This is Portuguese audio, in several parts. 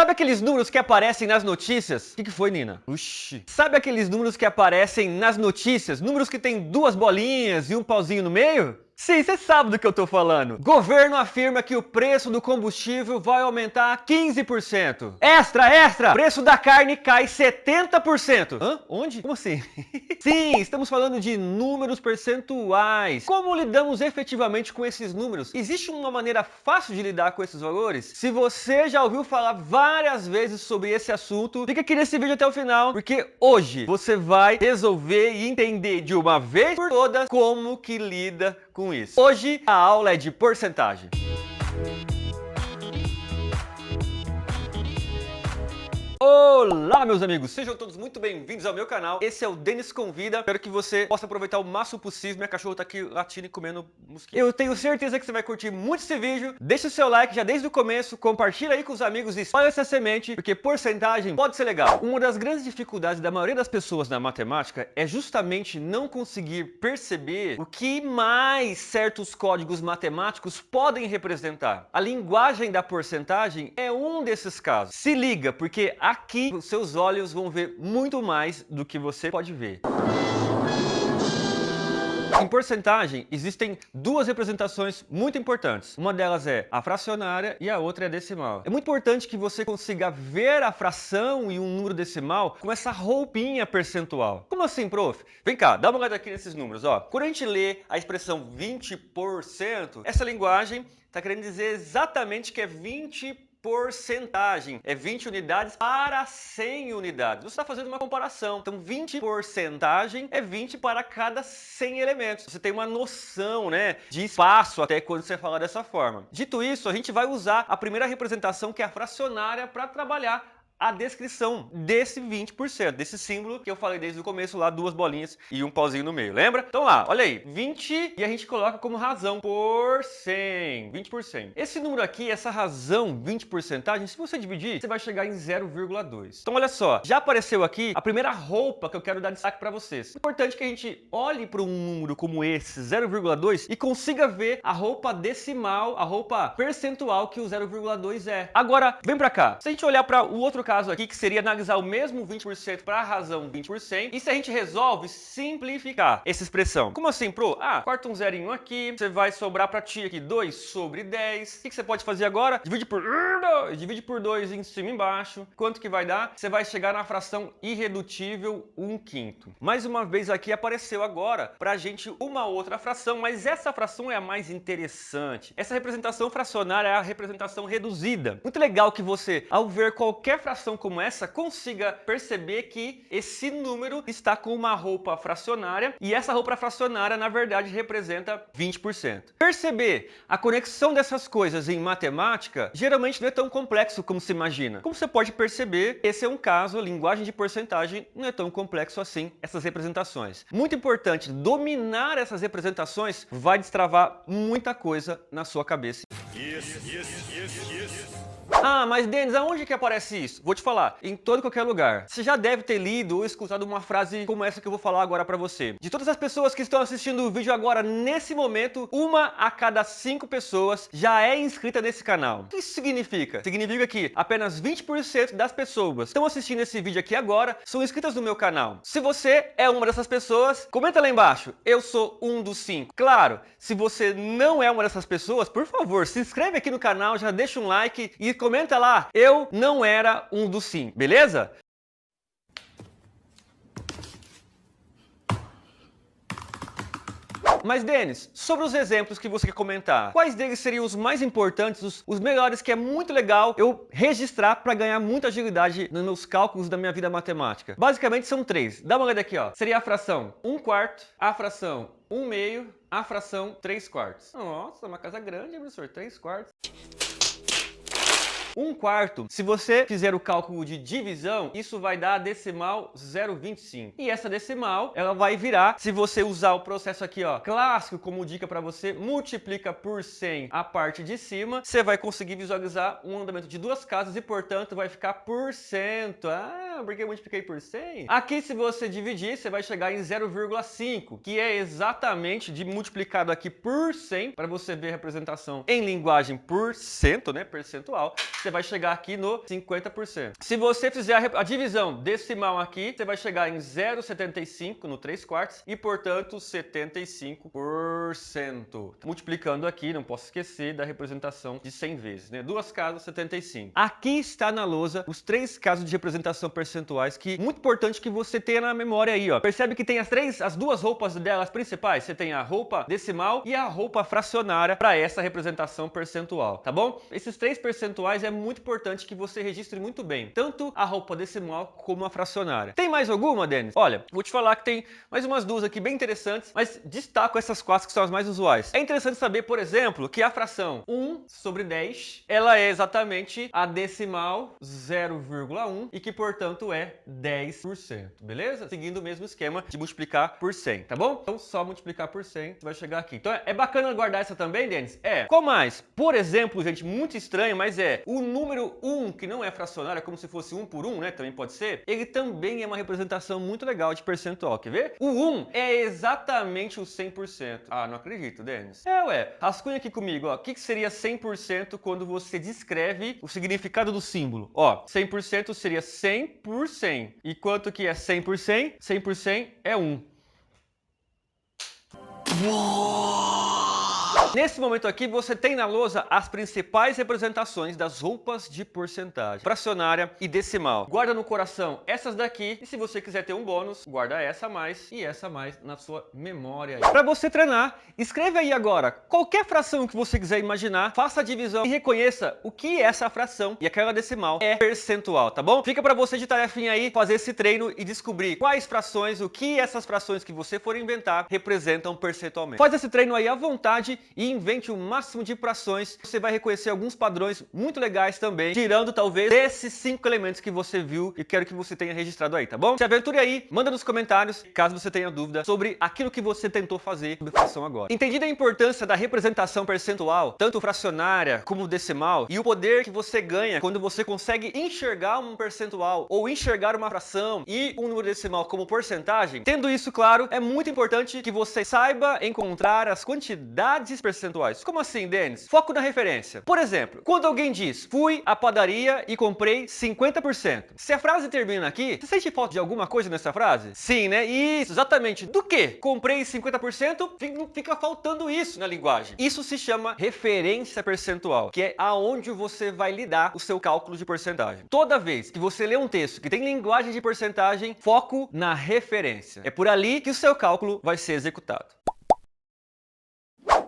Sabe aqueles números que aparecem nas notícias? O que foi, Nina? Uxi. Sabe aqueles números que aparecem nas notícias? Números que tem duas bolinhas e um pauzinho no meio? Sim, você sabe do que eu tô falando. Governo afirma que o preço do combustível vai aumentar 15%. Extra, extra! Preço da carne cai 70%. Hã? Onde? Como assim? Sim, estamos falando de números percentuais. Como lidamos efetivamente com esses números? Existe uma maneira fácil de lidar com esses valores? Se você já ouviu falar várias vezes sobre esse assunto, fica aqui nesse vídeo até o final, porque hoje você vai resolver e entender de uma vez por todas como que lida com isso. Hoje a aula é de porcentagem. Olá, meus amigos! Sejam todos muito bem-vindos ao meu canal. Esse é o Denis Convida. Espero que você possa aproveitar o máximo possível. Minha cachorra tá aqui latindo e comendo mosquito. Eu tenho certeza que você vai curtir muito esse vídeo. Deixa o seu like já desde o começo, compartilha aí com os amigos e espalha essa semente, porque porcentagem pode ser legal. Uma das grandes dificuldades da maioria das pessoas na matemática é justamente não conseguir perceber o que mais certos códigos matemáticos podem representar. A linguagem da porcentagem é um desses casos. Se liga, porque aqui os seus olhos vão ver muito mais do que você pode ver. Em porcentagem, existem duas representações muito importantes. Uma delas é a fracionária e a outra é a decimal. É muito importante que você consiga ver a fração e um número decimal com essa roupinha percentual. Como assim, prof? Vem cá, dá uma olhada aqui nesses números. Ó. Quando a gente lê a expressão 20%, essa linguagem está querendo dizer exatamente que é 20%. Porcentagem é 20 unidades para 100 unidades. Você está fazendo uma comparação. Então 20 porcentagem é 20 para cada 100 elementos. Você tem uma noção, né, de espaço até quando você fala dessa forma. Dito isso, a gente vai usar a primeira representação, que é a fracionária, para trabalhar a descrição desse 20%, desse símbolo que eu falei desde o começo lá, duas bolinhas e um pauzinho no meio, lembra? Então lá, olha aí, 20 e a gente coloca como razão por 100, 20%. Esse número aqui, essa razão 20%, se você dividir, você vai chegar em 0,2. Então olha só, já apareceu aqui a primeira roupa que eu quero dar destaque para vocês. É importante que a gente olhe para um número como esse, 0,2, e consiga ver a roupa decimal, a roupa percentual que o 0,2 é. Agora, vem para cá. Se a gente olhar para o outro caso aqui, que seria analisar o mesmo 20% para a razão 20%, e se a gente resolve simplificar essa expressão. Como assim, pro? Corta um zerinho aqui, você vai sobrar para ti aqui 2 sobre 10. O que você pode fazer agora? Divide por 2 em cima e embaixo. Quanto que vai dar? Você vai chegar na fração irredutível 1/5. Mais uma vez aqui apareceu agora para a gente uma outra fração, mas essa fração é a mais interessante. Essa representação fracionária é a representação reduzida. Muito legal que você, ao ver qualquer fração como essa, consiga perceber que esse número está com uma roupa fracionária e essa roupa fracionária na verdade representa 20%. Perceber a conexão dessas coisas em matemática geralmente não é tão complexo como se imagina. Como você pode perceber, esse é um caso, a linguagem de porcentagem não é tão complexo assim, essas representações. Muito importante, dominar essas representações vai destravar muita coisa na sua cabeça. Mas Denis, aonde que aparece isso? Vou te falar, em todo e qualquer lugar. Você já deve ter lido ou escutado uma frase como essa que eu vou falar agora pra você. De todas as pessoas que estão assistindo o vídeo agora, nesse momento, 1 a cada 5 pessoas já é inscrita nesse canal. O que isso significa? Significa que apenas 20% das pessoas que estão assistindo esse vídeo aqui agora são inscritas no meu canal. Se você é uma dessas pessoas, comenta lá embaixo, eu sou um dos 5. Claro, se você não é uma dessas pessoas, por favor, se inscreve aqui no canal, já deixa um like e comenta lá, eu não era um dos 5, beleza? Mas Denis, sobre os exemplos que você quer comentar, quais deles seriam os mais importantes, os melhores, que é muito legal eu registrar para ganhar muita agilidade nos meus cálculos da minha vida matemática? Basicamente são 3. Dá uma olhada aqui, ó. Seria a fração 1/4, a fração 1/2, a fração 3/4. Nossa, uma casa grande, professor, 3/4. 1/4, se você fizer o cálculo de divisão, isso vai dar a decimal 0,25. E essa decimal, ela vai virar, se você usar o processo aqui, ó, clássico como dica para você, multiplica por 100 a parte de cima, você vai conseguir visualizar um andamento de duas casas e, portanto, vai ficar por cento. Porque eu multipliquei por 100? Aqui, se você dividir, você vai chegar em 0,5, que é exatamente de multiplicado aqui por 100, para você ver a representação em linguagem por cento, né, percentual. você vai chegar aqui no 50%. Se você fizer a divisão decimal aqui, você vai chegar em 0,75 no 3/4 e, portanto, 75%. Multiplicando aqui, não posso esquecer da representação de 100 vezes, né? Duas casas, 75. Aqui está na lousa os 3 casos de representação percentuais que muito importante que você tenha na memória aí, ó. Percebe que tem as duas roupas delas principais? Você tem a roupa decimal e a roupa fracionária para essa representação percentual, tá bom? Esses 3 percentuais é muito importante que você registre muito bem, tanto a roupa decimal como a fracionária. Tem mais alguma, Denis? Olha, vou te falar que tem mais umas duas aqui bem interessantes, mas destaco essas 4 que são as mais usuais. É interessante saber, por exemplo, que a fração 1/10, ela é exatamente a decimal 0,1 e que, portanto, é 10%, beleza? Seguindo o mesmo esquema de multiplicar por 100, tá bom? Então, só multiplicar por 100, você vai chegar aqui. Então, é bacana guardar essa também, Denis? É. Qual mais? Por exemplo, gente, muito estranho, mas é o número 1, que não é fracionário, é como se fosse 1 por 1, né? Também pode ser. Ele também é uma representação muito legal de percentual, quer ver? O 1 é exatamente o 100%. Ah, não acredito, Denis. Ué. Rascunha aqui comigo, ó. O que seria 100% quando você descreve o significado do símbolo? Ó, 100% seria 100 por 100. E quanto que é 100 por 100? 100 por 100 é 1. Nesse momento aqui, você tem na lousa as principais representações das roupas de porcentagem, fracionária e decimal. Guarda no coração essas daqui e se você quiser ter um bônus, guarda essa mais e essa mais na sua memória. Para você treinar, escreve aí agora qualquer fração que você quiser imaginar, faça a divisão e reconheça o que essa fração e aquela decimal é percentual, tá bom? Fica para você de tarefinha aí fazer esse treino e descobrir quais frações, o que essas frações que você for inventar representam percentualmente. Faz esse treino aí à vontade e invente o máximo de frações. Você vai reconhecer alguns padrões muito legais também, tirando talvez esses 5 elementos que você viu e quero que você tenha registrado aí, tá bom? Se aventure aí, manda nos comentários caso você tenha dúvida sobre aquilo que você tentou fazer sobre fração agora. Entendida a importância da representação percentual, tanto fracionária como decimal, e o poder que você ganha quando você consegue enxergar um percentual ou enxergar uma fração e um número decimal como porcentagem, tendo isso claro, é muito importante que você saiba encontrar as quantidades percentuais. Como assim, Denis? Foco na referência. Por exemplo, quando alguém diz, fui à padaria e comprei 50%. Se a frase termina aqui, você sente falta de alguma coisa nessa frase? Sim, né? Isso, exatamente. Do que? Comprei 50%, fica faltando isso na linguagem. Isso se chama referência percentual, que é aonde você vai lidar o seu cálculo de porcentagem. Toda vez que você lê um texto que tem linguagem de porcentagem, foco na referência. É por ali que o seu cálculo vai ser executado.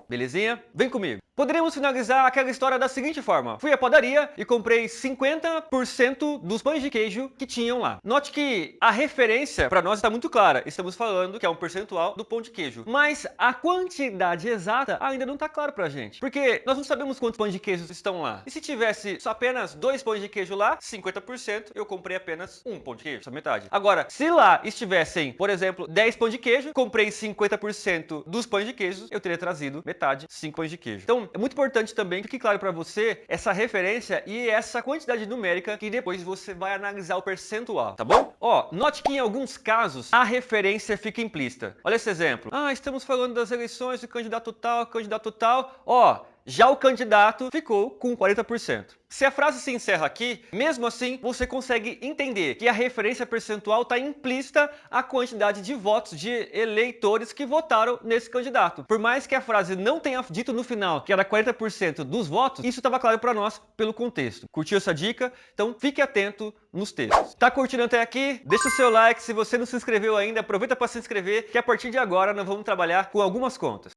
Belezinha? Vem comigo. Poderíamos finalizar aquela história da seguinte forma. Fui à padaria e comprei 50% dos pães de queijo que tinham lá. Note que a referência para nós está muito clara. Estamos falando que é um percentual do pão de queijo. Mas a quantidade exata ainda não está claro para a gente. Porque nós não sabemos quantos pães de queijo estão lá. E se tivesse só apenas 2 pães de queijo lá, 50%, eu comprei apenas um pão de queijo, essa metade. Agora, se lá estivessem, por exemplo, 10 pães de queijo, comprei 50% dos pães de queijo, eu teria trazido metade, 5 pães de queijo. Então, é muito importante também que fique claro para você essa referência e essa quantidade numérica que depois você vai analisar o percentual, tá bom? Ó, note que em alguns casos a referência fica implícita. Olha esse exemplo. Ah, estamos falando das eleições do candidato tal. Ó, já o candidato ficou com 40%. Se a frase se encerra aqui, mesmo assim, você consegue entender que a referência percentual está implícita à quantidade de votos de eleitores que votaram nesse candidato. Por mais que a frase não tenha dito no final que era 40% dos votos, isso estava claro para nós pelo contexto. Curtiu essa dica? Então fique atento nos textos. Tá curtindo até aqui? Deixa o seu like. Se você não se inscreveu ainda, aproveita para se inscrever, que a partir de agora nós vamos trabalhar com algumas contas.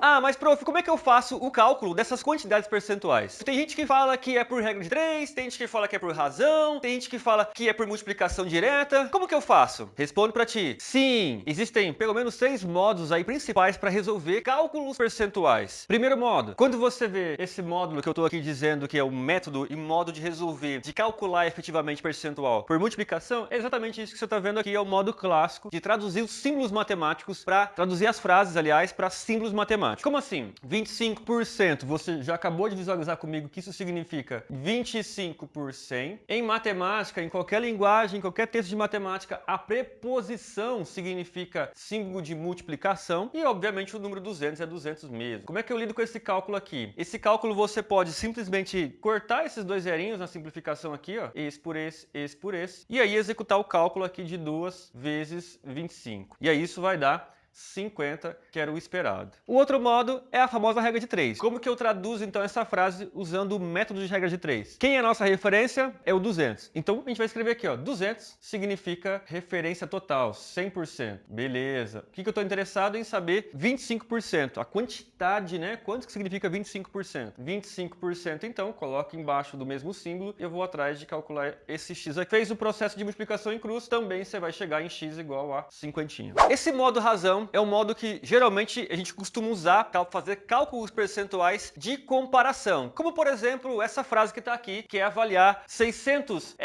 Ah, mas prof, como é que eu faço o cálculo dessas quantidades percentuais? Tem gente que fala que é por regra de 3, tem gente que fala que é por razão, tem gente que fala que é por multiplicação direta. Como que eu faço? Respondo pra ti. Sim, existem pelo menos 3 modos aí principais para resolver cálculos percentuais. Primeiro modo, quando você vê esse módulo que eu tô aqui dizendo que é o método e modo de resolver, de calcular efetivamente percentual por multiplicação, é exatamente isso que você tá vendo aqui, é o modo clássico de traduzir os símbolos matemáticos para traduzir as frases, aliás, para símbolos matemáticos matemática. Como assim? 25%, você já acabou de visualizar comigo que isso significa 25 por 100. Em matemática, em qualquer linguagem, em qualquer texto de matemática, a preposição significa símbolo de multiplicação e, obviamente, o número 200 é 200 mesmo. Como é que eu lido com esse cálculo aqui? Esse cálculo você pode simplesmente cortar esses dois zerinhos na simplificação aqui, ó, esse por esse, e aí executar o cálculo aqui de 2 vezes 25. E aí isso vai dar 50, que era o esperado. O outro modo é a famosa regra de 3. Como que eu traduzo então essa frase usando o método de regra de 3? Quem é a nossa referência? É o 200. Então a gente vai escrever aqui, ó, 200 significa referência total, 100%. Beleza. O que eu estou interessado em saber? 25%. A quantidade, né? Quanto que significa 25%? 25%, então, coloca embaixo do mesmo símbolo e eu vou atrás de calcular esse x aqui. Fez o processo de multiplicação em cruz, também você vai chegar em x igual a 50. Esse modo razão é um modo que geralmente a gente costuma usar para fazer cálculos percentuais de comparação. Como, por exemplo, essa frase que está aqui, que é avaliar 600,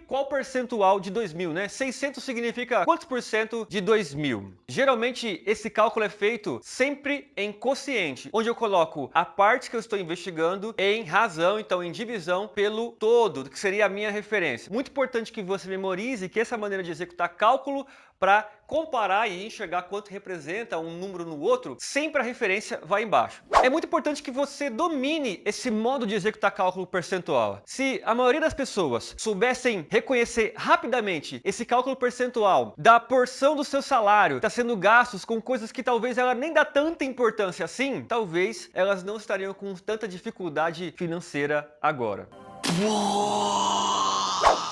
qual percentual de 2000, né? 600 significa quantos por cento de 2000? Geralmente, esse cálculo é feito sempre em quociente, onde eu coloco a parte que eu estou investigando em razão, então em divisão pelo todo, que seria a minha referência. Muito importante que você memorize que essa maneira de executar cálculo para comparar e enxergar quanto representa um número no outro, sempre a referência vai embaixo. É muito importante que você domine esse modo de executar cálculo percentual. Se a maioria das pessoas soubessem reconhecer rapidamente esse cálculo percentual da porção do seu salário que está sendo gastos com coisas que talvez ela nem dá tanta importância assim, talvez elas não estariam com tanta dificuldade financeira agora.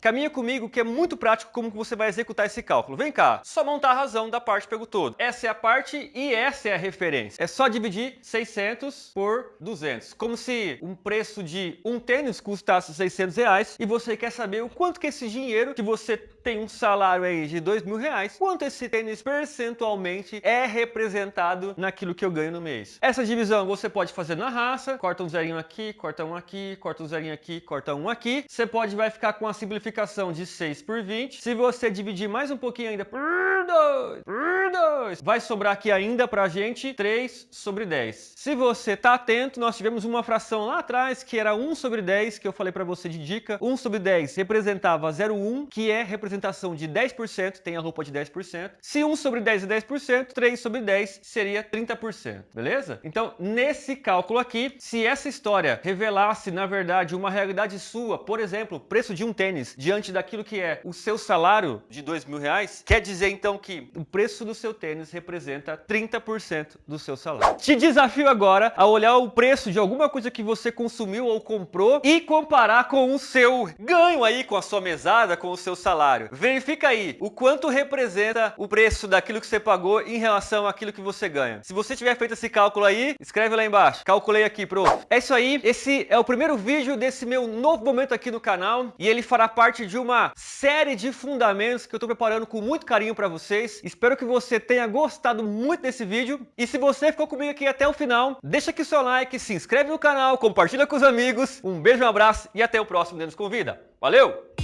Caminha comigo que é muito prático como que você vai executar esse cálculo. Vem cá, só montar a razão da parte pelo todo. Essa é a parte e essa é a referência. É só dividir 600 por 200. Como se um preço de um tênis custasse 600 reais e você quer saber o quanto que esse dinheiro que você tem um salário aí de 2.000 reais, quanto esse tênis percentualmente é representado naquilo que eu ganho no mês. Essa divisão você pode fazer na raça, corta um zerinho aqui, corta um aqui, corta um zerinho aqui, corta um aqui. Você vai ficar com a simplificação de 6 por 20. Se você dividir mais um pouquinho ainda por 2, vai sobrar aqui ainda pra gente 3 sobre 10. Se você tá atento, nós tivemos uma fração lá atrás que era 1 sobre 10, que eu falei pra você de dica. 1 sobre 10 representava 0,1, que é representação de 10%, tem a roupa de 10%. Se 1 sobre 10 é 10%, 3 sobre 10 seria 30%, beleza? Então, nesse cálculo aqui, se essa história revelasse, na verdade, uma realidade sua, por exemplo, o preço de um tênis diante daquilo que é o seu salário de 2.000 reais, quer dizer então que o preço do seu tênis representa 30% do seu salário. Te desafio agora a olhar o preço de alguma coisa que você consumiu ou comprou e comparar com o seu ganho aí, com a sua mesada, com o seu salário. Verifica aí o quanto representa o preço daquilo que você pagou em relação àquilo que você ganha. Se você tiver feito esse cálculo aí, escreve lá embaixo. Calculei aqui, prof. É isso aí. Esse é o primeiro vídeo desse meu novo momento aqui no canal e ele fará parte de uma série de fundamentos que eu estou preparando com muito carinho para vocês. Espero que você tenha gostado muito desse vídeo e se você ficou comigo aqui até o final, deixa aqui seu like, se inscreve no canal, compartilha com os amigos. Um beijo, um abraço e até o próximo Deus Convida. Valeu!